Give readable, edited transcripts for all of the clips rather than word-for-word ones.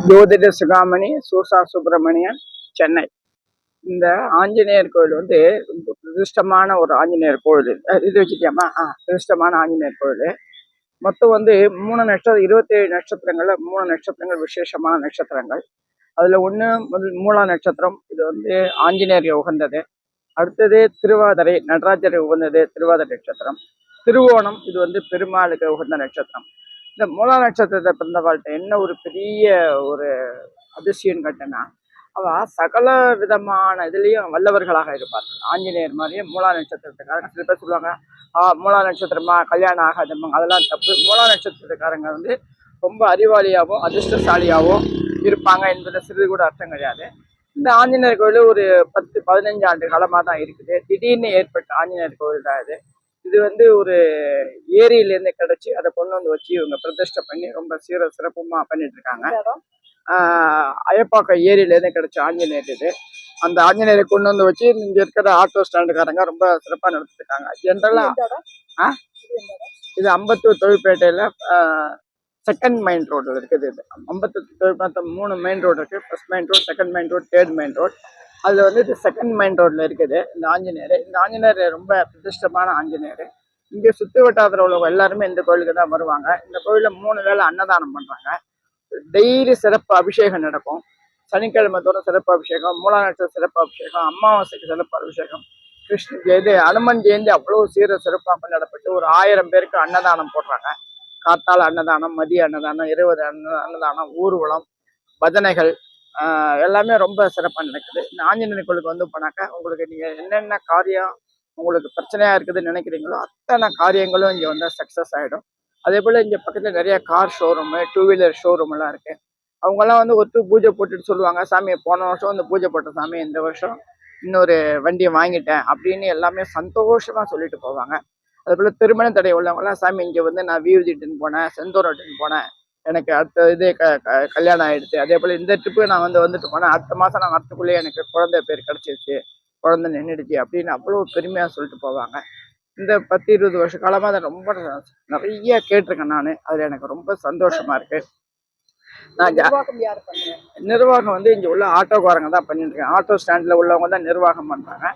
ஜோதிட சிகாமணி சூசா சுப்பிரமணியன், சென்னை. இந்த ஆஞ்சநேயர் கோயில் வந்து ரொம்ப பிரதிஷ்டமான ஒரு ஆஞ்சநேயர் கோயில். இது வச்சுட்டியாமா? பிரதிஷ்டமான ஆஞ்சநேயர் கோயில். மொத்தம் வந்து 3 நட்சத்திரம், 27 நட்சத்திரங்கள்ல 3 நட்சத்திரங்கள் விசேஷமான நட்சத்திரங்கள். அதுல ஒண்ணு மூலா நட்சத்திரம். இது வந்து ஆஞ்சநேயர் உகந்தது. அடுத்தது திருவாதிரை, நடராஜரை உகந்தது திருவாதிரை நட்சத்திரம். திருவோணம், இது வந்து பெருமாளுக்கு உகந்த நட்சத்திரம். இந்த மூலா நட்சத்திரத்தை பிறந்தவாழ்கிட்ட என்ன ஒரு பெரிய ஒரு அதிசயம் கட்டுனா, அவ சகல விதமான இதுலயும் வல்லவர்களாக இருப்பார். ஆஞ்சநேயர் மாதிரியே மூலா நட்சத்திரத்துக்காரங்க சில பேர் சொல்லுவாங்க, மூலா நட்சத்திரமா கல்யாணம் ஆகாதம்பாங்க. அதெல்லாம் தப்பு. மூலா நட்சத்திரக்காரங்க வந்து ரொம்ப அறிவாளியாகவும் அதிர்ஷ்டசாலியாகவும் இருப்பாங்க என்பதை சிறிது கூட அர்த்தம் கிடையாது. இந்த ஆஞ்சநேயர் கோயில் ஒரு 10-15 ஆண்டு காலமாக தான் இருக்குது. திடீர்னு ஏற்பட்ட ஆஞ்சநேயர் கோயில் தான் இது. இது வந்து ஒரு ஏரியிலேருந்து கிடைச்சி அதை கொண்டு வந்து வச்சு இவங்க பிரதிஷ்டை பண்ணி ரொம்ப சிறப்புமா பண்ணிட்டு இருக்காங்க. அயப்பாக்கம் ஏரியிலேருந்து கிடைச்ச ஆஞ்சநேயர் இது. அந்த ஆஞ்சநேயரை கொண்டு வந்து வச்சு இங்க இருக்கிற ஆட்டோ ஸ்டாண்டுக்காரங்க ரொம்ப சிறப்பாக நடத்திட்டு இருக்காங்க. ஜென்ரலா இது அம்பத்தூர் தொழிற்பேட்டையில செகண்ட் மெயின் ரோடு இருக்குது. இது அம்பத்தூர் தொழிற்பேட்டை 3 மெயின் ரோடு இருக்கு. First main road, second main road, third main road. அதுல வந்து இது செகண்ட் மெயின் ரோட்ல இருக்குது இந்த ஆஞ்சநேயர். இந்த ஆஞ்சநேயர் ரொம்ப பிரதிஷ்டமான ஆஞ்சநேயர். இங்க சுத்து வட்டாரத்தில் உள்ளவங்க எல்லாருமே இந்த கோயிலுக்கு தான் வருவாங்க. இந்த கோயில 3 வேளை அன்னதானம் பண்றாங்க. டெய்லி சிறப்பு அபிஷேகம் நடக்கும். சனிக்கிழமை தோறும் சிறப்பு அபிஷேகம், மூலா நட்சத்திர சிறப்பு அபிஷேகம், அமாவாசைக்கு சிறப்பு அபிஷேகம், கிருஷ்ண ஜெயந்தி, அனுமன் ஜெயந்தி அவ்வளவு சிறப்பாக கொண்டாடப்பட்டு ஒரு 1000 பேருக்கு அன்னதானம் போடுறாங்க. காத்தால அன்னதானம், மதிய அன்னதானம், 20 அன்னதானம், ஊர்வலம், பஜனைகள் எல்லாமே ரொம்ப சிறப்பாக நடக்குது. இந்த ஆஞ்சநேயர் கோயிலுக்கு வந்து போனாக்கா உங்களுக்கு நீங்க என்னென்ன காரியம் உங்களுக்கு பிரச்சனையா இருக்குதுன்னு நினைக்கிறீங்களோ அத்தனை காரியங்களும் இங்க வந்து சக்சஸ் ஆயிடும். அதே போல இங்க பக்கத்துல நிறைய கார் ஷோரூமு, 2 வீலர் ஷோரூம் எல்லாம் இருக்கு. அவங்கெல்லாம் வந்து பூஜை போட்டுட்டு சொல்லுவாங்க, சாமியை போன வருஷம் வந்து பூஜை போட்ட சாமி இந்த வருஷம் இன்னொரு வண்டியை வாங்கிட்டேன் அப்படின்னு எல்லாமே சந்தோஷமா சொல்லிட்டு போவாங்க. அதே போல திருமண தடை உள்ளவங்கலாம், சாமி இங்க வந்து நான் வியூஜிட்டுன்னு போனேன், செந்தூரட்டுன்னு போனேன், எனக்கு அடுத்த இதே கல்யாணம் ஆயிடுச்சு. அதே போல இந்த ட்ரிப்பு நான் வந்துட்டு போனேன், அடுத்த மாசம் நான் வரத்துக்குள்ளேயே எனக்கு குழந்தை பேர் கிடைச்சிருச்சு, குழந்தை நின்றுடுச்சு அப்படின்னு அவ்வளவு பெருமையா சொல்லிட்டு போவாங்க. இந்த 10-20 வருஷ காலமா அதை ரொம்ப நிறைய கேட்டிருக்கேன் நான். அதுல எனக்கு ரொம்ப சந்தோஷமா இருக்கு. நிர்வாகம் வந்து இங்க உள்ள ஆட்டோக்காரங்க தான் பண்ணிட்டு இருக்கேன். ஆட்டோ ஸ்டாண்ட்ல உள்ளவங்க தான் நிர்வாகம் பண்றாங்க.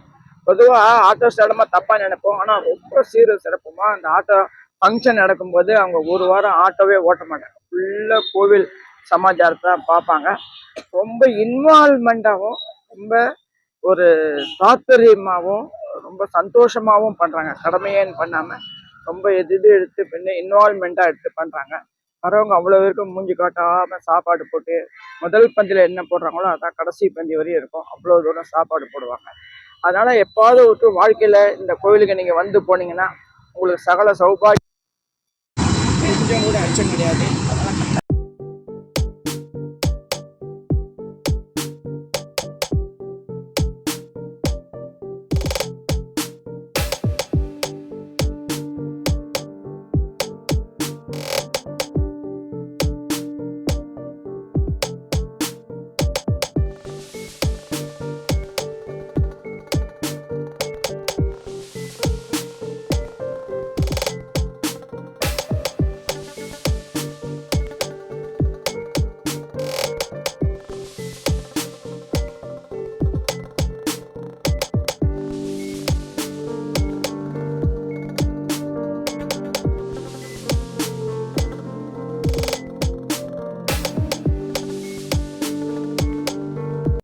பொதுவா ஆட்டோ ஸ்டாண்டமா தப்பா நினைப்போம். ஆனா ரொம்ப சிறப்புமா அந்த ஆட்டோ ஃபங்க்ஷன் நடக்கும்போது அவங்க ஒரு வாரம் ஆட்டோவே ஓட்ட மாட்டாங்க. ஃபுல்லா கோவில் சமாச்சாரத்தை தான் பார்ப்பாங்க. ரொம்ப இன்வால்மெண்டாகவும் ரொம்ப ஒரு தாத்பரியமாகவும் ரொம்ப சந்தோஷமாகவும் பண்றாங்க. கடமையேன்னு பண்ணாம ரொம்ப எடுத்து பண்ணி இன்வால்மெண்டா எடுத்து பண்றாங்க. வரவங்க அவ்வளோ பேருக்கும் மூஞ்சி காட்டாம சாப்பாடு போட்டு, முதல் பந்தியில் என்ன போடுறாங்களோ அதான் கடைசி பந்தி வரையும் இருக்கும். அவ்வளோ தூரம் சாப்பாடு போடுவாங்க. அதனால எப்பாவது ஒரு வாழ்க்கையில இந்த கோயிலுக்கு நீங்க வந்து போனீங்கன்னா உங்களுக்கு சகல சௌபாகியம் கொஞ்சம் கூட அச்சம் கிடையாது.